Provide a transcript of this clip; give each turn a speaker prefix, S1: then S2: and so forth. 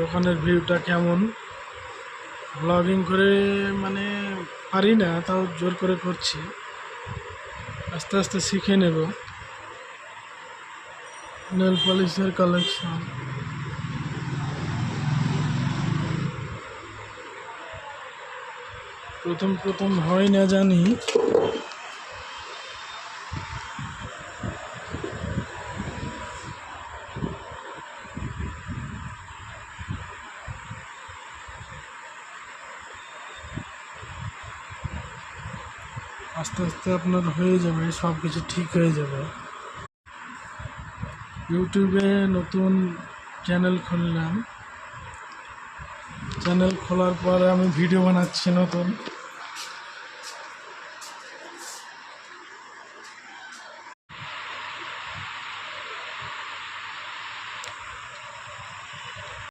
S1: দোকানের ভিউটা কেমন। ব্লগিং করে মানে পারি না, তাও জোর করে করছি, আস্তে আস্তে শিখে নেব। নেল পলিশের কালেকশন, প্রথম প্রথম হয় না জানি, আস্তে আস্তে আপনার হয়ে যাবে, সব কিছু ঠিক হয়ে যাবে। ইউটিউবে নতুন চ্যানেল খুললাম, চ্যানেল খোলার পরে আমি ভিডিও বানাচ্ছি নতুন।